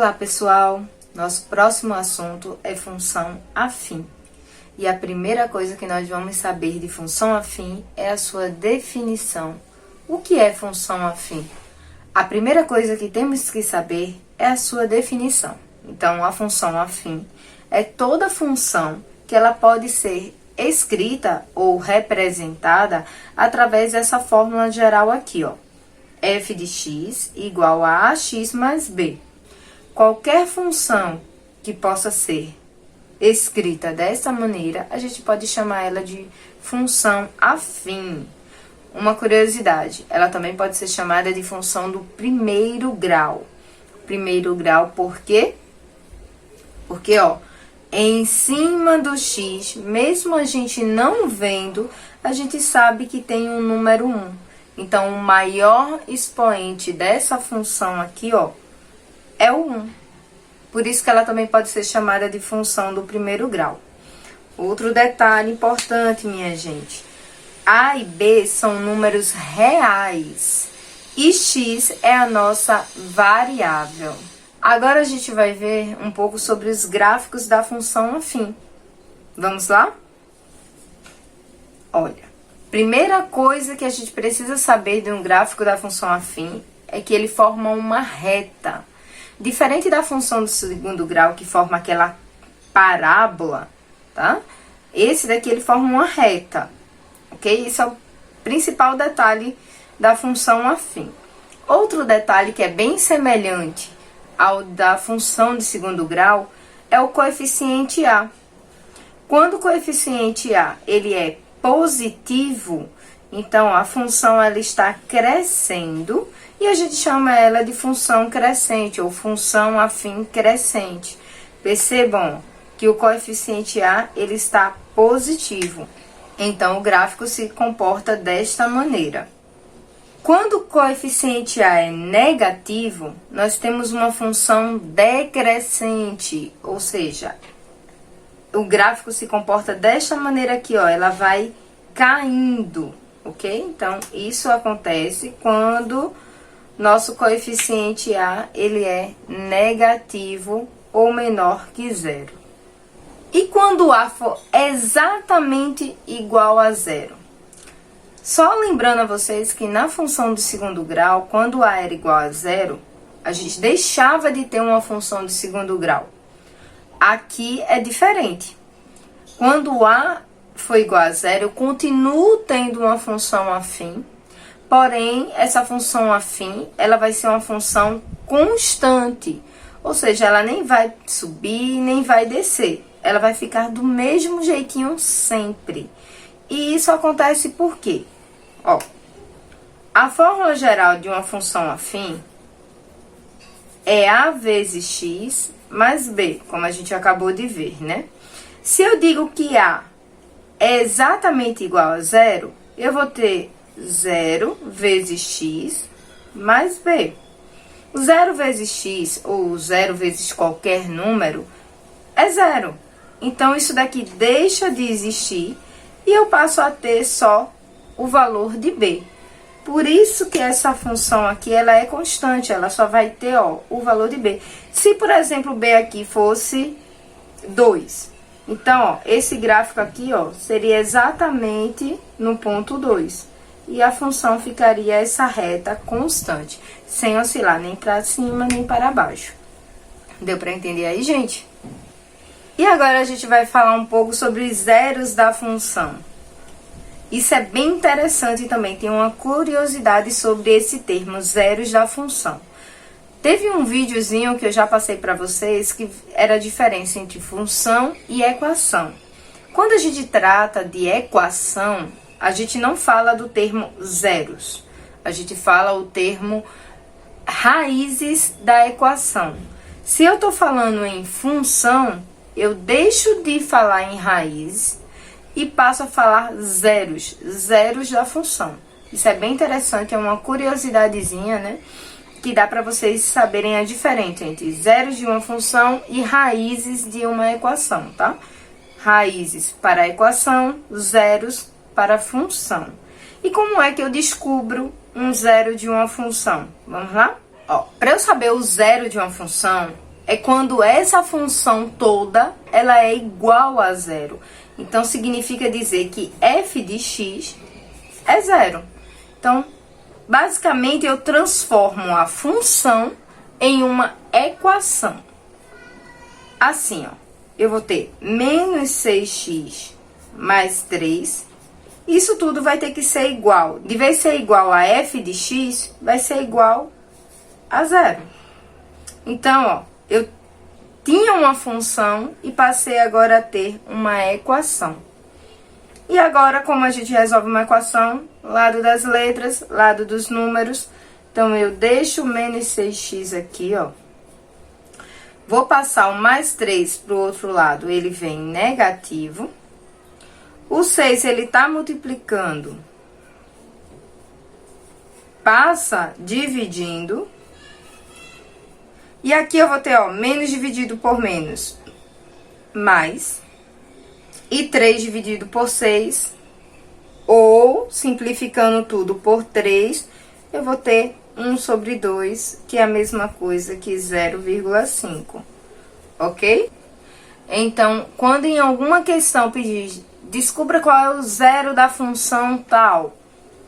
Olá pessoal, nosso próximo assunto é função afim. E a primeira coisa que nós vamos saber de função afim é a sua definição. O que é função afim? A primeira coisa que temos que saber é a sua definição. Então, a função afim é toda função que ela pode ser escrita ou representada através dessa fórmula geral aqui, ó. F de x igual a ax mais b. Qualquer função que possa ser escrita dessa maneira, a gente pode chamar ela de função afim. Uma curiosidade, ela também pode ser chamada de função do primeiro grau. Primeiro grau por quê? Porque, ó, em cima do x, mesmo a gente não vendo, a gente sabe que tem um número 1. Então, o maior expoente dessa função aqui, ó, é o 1. Por isso que ela também pode ser chamada de função do primeiro grau. Outro detalhe importante, minha gente. A e B são números reais. E x é a nossa variável. Agora a gente vai ver um pouco sobre os gráficos da função afim. Vamos lá? Olha, primeira coisa que a gente precisa saber de um gráfico da função afim é que ele forma uma reta. Diferente da função do segundo grau, que forma aquela parábola, tá? Esse daqui, ele forma uma reta, ok? Esse é o principal detalhe da função afim. Outro detalhe que é bem semelhante ao da função de segundo grau é o coeficiente A. Quando o coeficiente A, ele é positivo, então a função ela está crescendo e a gente chama ela de função crescente ou função afim crescente. Percebam que o coeficiente A ele está positivo. Então o gráfico se comporta desta maneira. Quando o coeficiente A é negativo, nós temos uma função decrescente, ou seja, o gráfico se comporta desta maneira aqui, ó, ela vai caindo, ok? Então, isso acontece quando nosso coeficiente A, ele é negativo ou menor que zero. E quando A for exatamente igual a zero? Só lembrando a vocês que na função de segundo grau, quando A era igual a zero, a gente deixava de ter uma função de segundo grau. Aqui é diferente. Quando A for igual a zero, eu continuo tendo uma função afim, porém, essa função afim, ela vai ser uma função constante. Ou seja, ela nem vai subir, nem vai descer. Ela vai ficar do mesmo jeitinho sempre. E isso acontece por quê? Ó, a fórmula geral de uma função afim é A vezes x mais b, como a gente acabou de ver, né? Se eu digo que A é exatamente igual a zero, eu vou ter 0 vezes x mais b. O 0 vezes x, ou 0 vezes qualquer número, é zero. Então, isso daqui deixa de existir e eu passo a ter só o valor de b. Por isso que essa função aqui, ela é constante, ela só vai ter, ó, o valor de b. Se, por exemplo, b aqui fosse 2, então, ó, esse gráfico aqui, ó, seria exatamente no ponto 2. E a função ficaria essa reta constante, sem oscilar nem para cima nem para baixo. Deu para entender aí, gente? E agora a gente vai falar um pouco sobre os zeros da função. Isso é bem interessante também, tem uma curiosidade sobre esse termo, zeros da função. Teve um videozinho que eu já passei para vocês que era a diferença entre função e equação. Quando a gente trata de equação, a gente não fala do termo zeros, a gente fala o termo raízes da equação. Se eu estou falando em função, eu deixo de falar em raiz e passo a falar zeros, zeros da função. Isso é bem interessante, é uma curiosidadezinha, né? Que dá para vocês saberem a diferença entre zeros de uma função e raízes de uma equação, tá? Raízes para a equação, zeros para a função. E como é que eu descubro um zero de uma função? Vamos lá? Ó, para eu saber o zero de uma função, é quando essa função toda ela é igual a zero. Então, significa dizer que f de x é zero. Então, basicamente, eu transformo a função em uma equação. Assim, ó, eu vou ter menos 6x mais 3. Isso tudo vai ter que ser igual. De vez de ser igual a f de x, vai ser igual a zero. Então, ó, eu tinha uma função e passei agora a ter uma equação. E agora, como a gente resolve uma equação, lado das letras, lado dos números. Então, eu deixo o menos 6x aqui, ó. Vou passar o mais 3 para o outro lado, ele vem negativo. O 6, ele tá multiplicando. Passa dividindo. E aqui eu vou ter, ó, menos dividido por menos, mais. E 3 dividido por 6, ou, simplificando tudo por 3, eu vou ter 1 sobre 2, que é a mesma coisa que 0,5, ok? Então, quando em alguma questão pedir, descubra qual é o zero da função tal,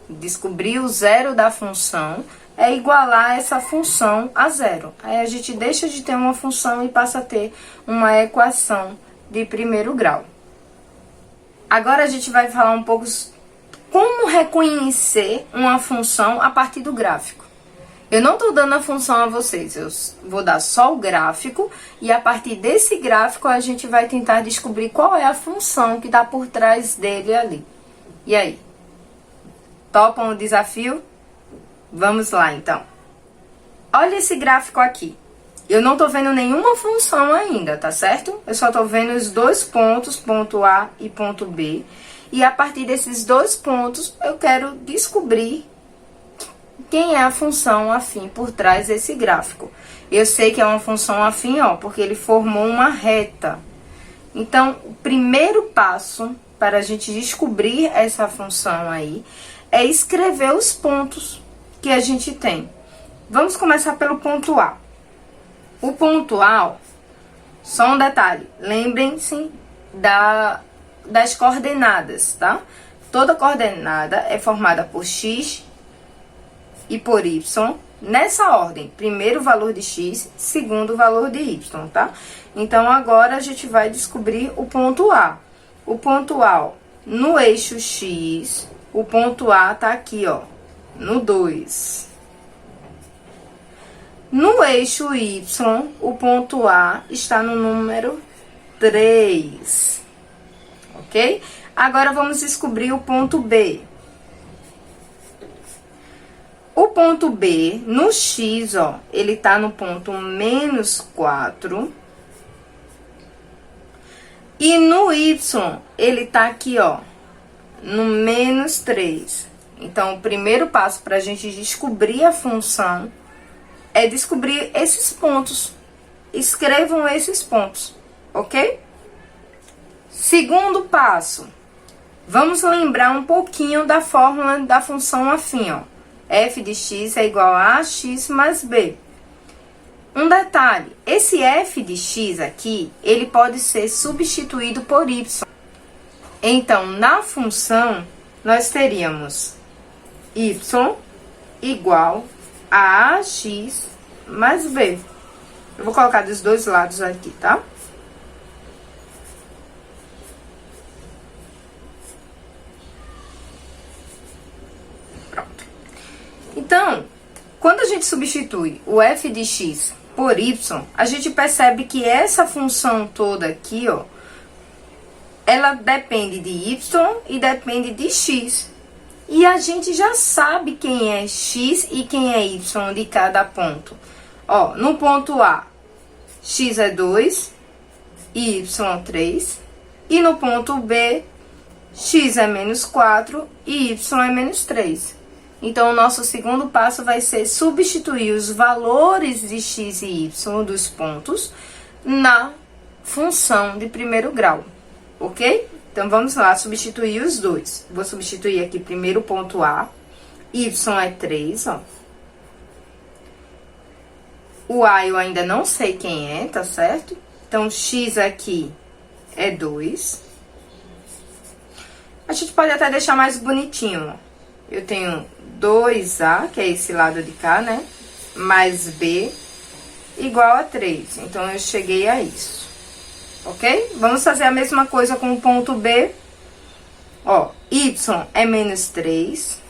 descobrir o zero da função é igualar essa função a zero. Aí a gente deixa de ter uma função e passa a ter uma equação de primeiro grau. Agora a gente vai falar um pouco como reconhecer uma função a partir do gráfico. Eu não estou dando a função a vocês, eu vou dar só o gráfico e a partir desse gráfico a gente vai tentar descobrir qual é a função que está por trás dele ali. E aí? Topam o desafio? Vamos lá, então. Olha esse gráfico aqui. Eu não tô vendo nenhuma função ainda, tá certo? Eu só tô vendo os dois pontos, ponto A e ponto B. E a partir desses dois pontos, eu quero descobrir quem é a função afim por trás desse gráfico. Eu sei que é uma função afim, ó, porque ele formou uma reta. Então, o primeiro passo para a gente descobrir essa função aí é escrever os pontos que a gente tem. Vamos começar pelo ponto A. O ponto A, ó, só um detalhe, lembrem-se das coordenadas, tá? Toda coordenada é formada por x e por y, nessa ordem, primeiro o valor de x, segundo o valor de y, tá? Então, agora a gente vai descobrir o ponto A. O ponto A, ó, no eixo x, o ponto A tá aqui, ó, no 2. No eixo y, o ponto A está no número 3, ok? Agora, vamos descobrir o ponto B. O ponto B, no x, ó, ele tá no ponto menos 4. E no y, ele tá aqui, ó, no menos 3. Então, o primeiro passo para a gente descobrir a função é descobrir esses pontos. Escrevam esses pontos, ok? Segundo passo, vamos lembrar um pouquinho da fórmula da função afim, ó. F de x é igual a ax mais b. Um detalhe, esse f de x aqui, ele pode ser substituído por y. Então, na função, nós teríamos y igual a ax mais b. Eu vou colocar dos dois lados aqui, tá? Pronto. Então, quando a gente substitui o f de x por y, a gente percebe que essa função toda aqui, ó, ela depende de y e depende de x. E a gente já sabe quem é x e quem é y de cada ponto. Ó, no ponto A, x é 2 e y 3. E no ponto B, x é menos 4 e y é menos 3. Então, o nosso segundo passo vai ser substituir os valores de x e y dos pontos na função de primeiro grau, ok? Então, vamos lá, substituir os dois. Vou substituir aqui primeiro o ponto A. Y é 3, ó. O A eu ainda não sei quem é, tá certo? Então, X aqui é 2. A gente pode até deixar mais bonitinho, ó. Eu tenho 2A, que é esse lado de cá, né? Mais B, igual a 3. Então, eu cheguei a isso. Ok? Vamos fazer a mesma coisa com o ponto B. Ó, Y é menos 3.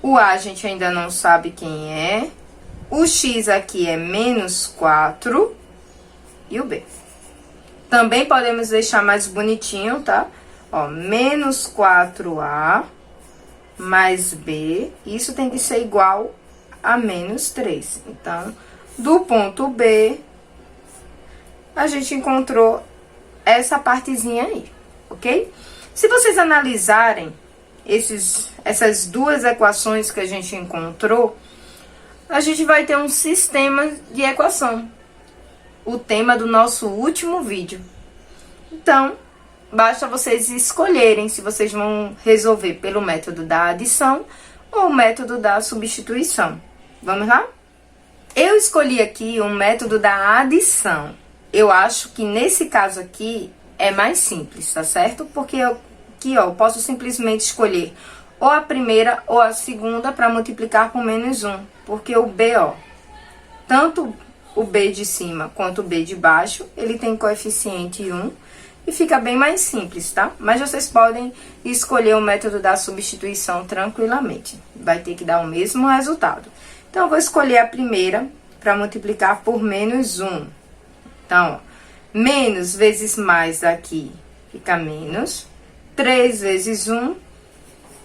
O A a gente ainda não sabe quem é. O X aqui é menos 4. E o B. Também podemos deixar mais bonitinho, tá? Ó, menos 4A mais B. Isso tem que ser igual a menos 3. Então, do ponto B, a gente encontrou essa partezinha aí, ok? Se vocês analisarem essas duas equações que a gente encontrou, a gente vai ter um sistema de equação. O tema do nosso último vídeo. Então, basta vocês escolherem se vocês vão resolver pelo método da adição ou o método da substituição. Vamos lá? Eu escolhi aqui o método da adição. Eu acho que nesse caso aqui é mais simples, tá certo? Porque aqui, ó, eu posso simplesmente escolher ou a primeira ou a segunda para multiplicar por menos 1. Porque o B, ó, tanto o B de cima quanto o B de baixo, ele tem coeficiente 1 e fica bem mais simples, tá? Mas vocês podem escolher o método da substituição tranquilamente. Vai ter que dar o mesmo resultado. Então, eu vou escolher a primeira para multiplicar por menos 1. Então, ó, menos vezes mais aqui fica menos. 3 vezes 1,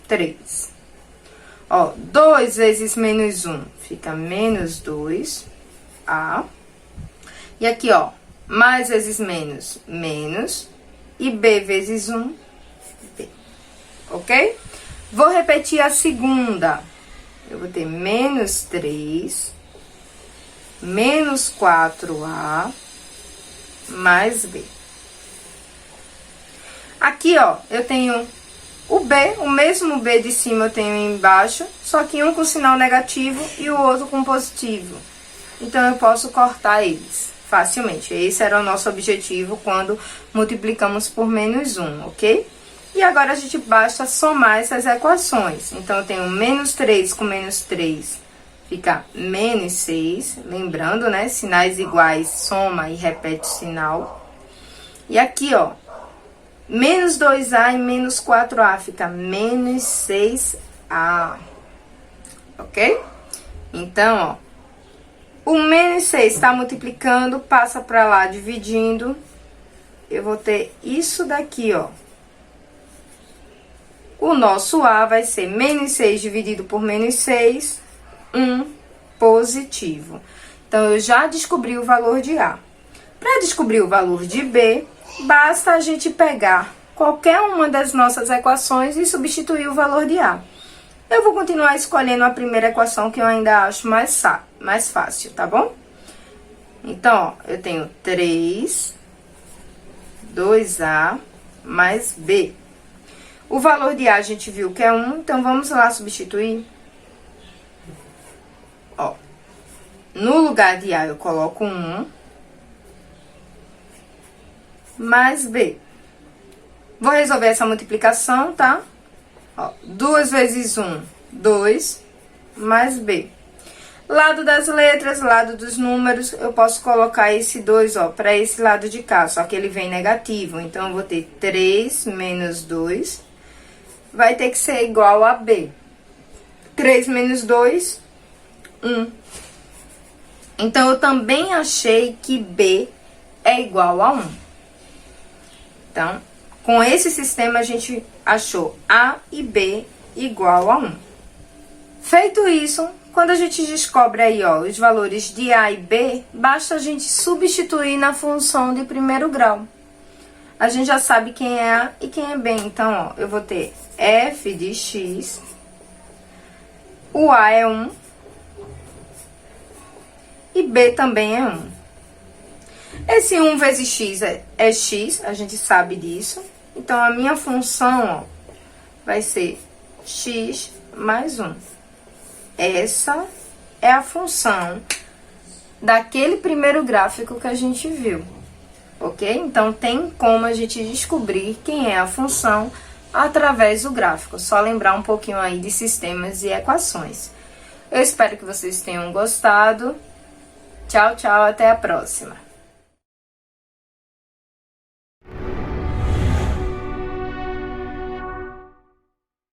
3. Ó, 2 vezes menos 1 fica menos 2A. E aqui, ó, mais vezes menos, menos. E B vezes 1, B. Ok? Vou repetir a segunda. Eu vou ter menos 3, menos 4A, mais B. Aqui, ó, eu tenho o B, o mesmo B de cima eu tenho embaixo, só que um com sinal negativo e o outro com positivo. Então, eu posso cortar eles facilmente. Esse era o nosso objetivo quando multiplicamos por menos 1, ok? E agora, a gente basta somar essas equações. Então, eu tenho menos 3 com menos 3, fica menos 6. Lembrando, né? Sinais iguais, soma e repete o sinal. E aqui, ó, menos 2A e menos 4A, fica menos 6A. Ok? Então, ó, o menos 6 está multiplicando, passa para lá, dividindo. Eu vou ter isso daqui, ó. O nosso A vai ser menos 6 dividido por menos 6, 1 positivo. Então, eu já descobri o valor de A. Para descobrir o valor de B, basta a gente pegar qualquer uma das nossas equações e substituir o valor de A. Eu vou continuar escolhendo a primeira equação que eu ainda acho mais fácil, tá bom? Então, ó, eu tenho 3, 2A mais B. O valor de A a gente viu que é 1, então vamos lá substituir. Ó, no lugar de A eu coloco 1 mais B. Vou resolver essa multiplicação, tá? Ó, 2 vezes 1, 2, mais B. Lado das letras, lado dos números, eu posso colocar esse 2, ó, para esse lado de cá, só que ele vem negativo. Então, eu vou ter 3 menos 2, vai ter que ser igual a B. 3 menos 2, 1. Então, eu também achei que B é igual a 1. Então, com esse sistema, a gente achou A e B igual a 1. Feito isso, quando a gente descobre aí, ó, os valores de A e B, basta a gente substituir na função de primeiro grau. A gente já sabe quem é A e quem é B. Então, ó, eu vou ter f de x, o A é 1 e B também é 1. Esse 1 vezes x é x, a gente sabe disso. Então, a minha função, ó, vai ser x mais 1. Essa é a função daquele primeiro gráfico que a gente viu, ok? Então tem como a gente descobrir quem é a função através do gráfico, só lembrar um pouquinho aí de sistemas e equações. Eu espero que vocês tenham gostado. Tchau, tchau, até a próxima!